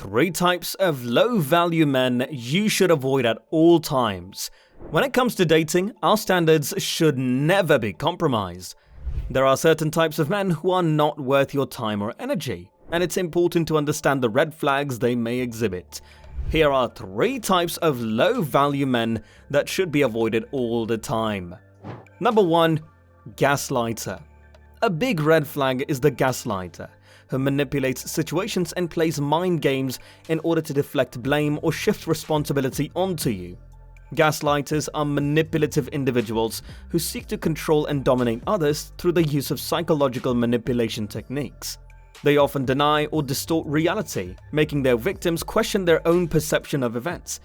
3 types of low-value men you should avoid at all times. When it comes to dating, our standards should never be compromised. There are certain types of men who are not worth your time or energy, and it's important to understand the red flags they may exhibit. Here are 3 types of low-value men that should be avoided all the time. Number 1. Gaslighter. A big red flag is the gaslighter, who manipulates situations and plays mind games in order to deflect blame or shift responsibility onto you. Gaslighters are manipulative individuals who seek to control and dominate others through the use of psychological manipulation techniques. They often deny or distort reality, making their victims question their own perception of events.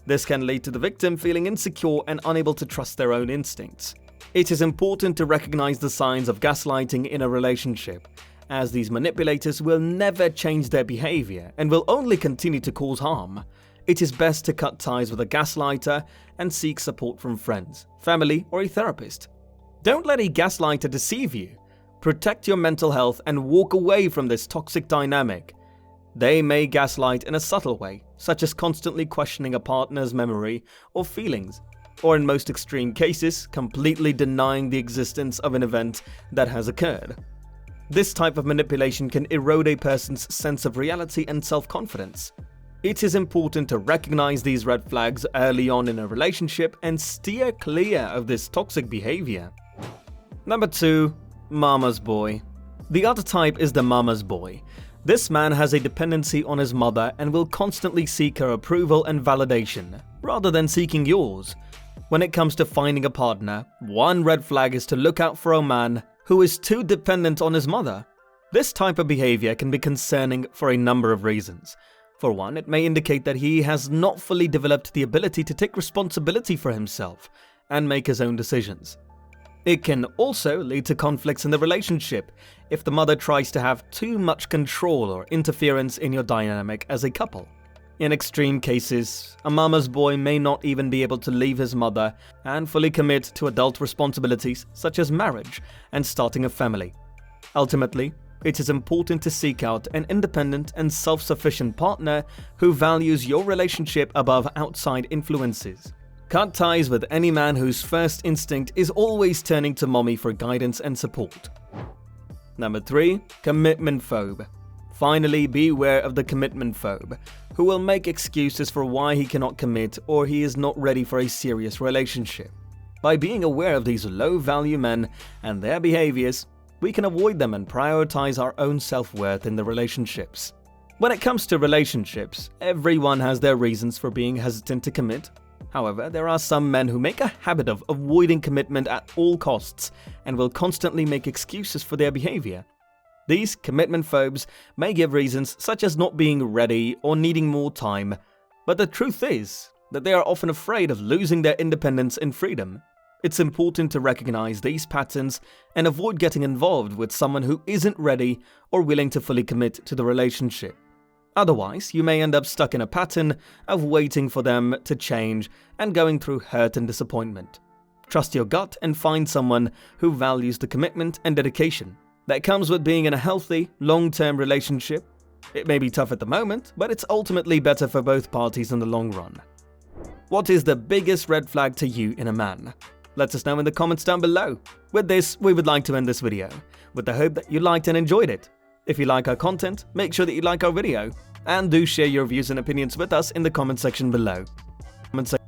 This can lead to the victim feeling insecure and unable to trust their own instincts. It is important to recognize the signs of gaslighting in a relationship, as these manipulators will never change their behavior and will only continue to cause harm. It is best to cut ties with a gaslighter and seek support from friends, family, or a therapist. Don't let a gaslighter deceive you. Protect your mental health and walk away from this toxic dynamic. They may gaslight in a subtle way, such as constantly questioning a partner's memory or feelings, or in most extreme cases, completely denying the existence of an event that has occurred. This type of manipulation can erode a person's sense of reality and self-confidence. It is important to recognize these red flags early on in a relationship and steer clear of this toxic behavior. Number 2. Mama's boy. The other type is the mama's boy. This man has a dependency on his mother and will constantly seek her approval and validation, rather than seeking yours. When it comes to finding a partner, one red flag is to look out for a man who is too dependent on his mother. This type of behavior can be concerning for a number of reasons. For one, it may indicate that he has not fully developed the ability to take responsibility for himself and make his own decisions. It can also lead to conflicts in the relationship if the mother tries to have too much control or interference in your dynamic as a couple. In extreme cases, a mama's boy may not even be able to leave his mother and fully commit to adult responsibilities such as marriage and starting a family. Ultimately, it is important to seek out an independent and self-sufficient partner who values your relationship above outside influences. Cut ties with any man whose first instinct is always turning to mommy for guidance and support. Number 3. Commitment phobe. Finally, beware of the commitment phobe, who will make excuses for why he cannot commit or he is not ready for a serious relationship. By being aware of these low-value men and their behaviors, we can avoid them and prioritize our own self-worth in the relationships. When it comes to relationships, everyone has their reasons for being hesitant to commit. However, there are some men who make a habit of avoiding commitment at all costs and will constantly make excuses for their behavior. These commitment phobes may give reasons such as not being ready or needing more time, but the truth is that they are often afraid of losing their independence and freedom. It's important to recognize these patterns and avoid getting involved with someone who isn't ready or willing to fully commit to the relationship. Otherwise, you may end up stuck in a pattern of waiting for them to change and going through hurt and disappointment. Trust your gut and find someone who values the commitment and dedication that comes with being in a healthy, long-term relationship. It may be tough at the moment, but it's ultimately better for both parties in the long run. What is the biggest red flag to you in a man? Let us know in the comments down below. With this, we would like to end this video, with the hope that you liked and enjoyed it. If you like our content, make sure that you like our video, and do share your views and opinions with us in the comment section below.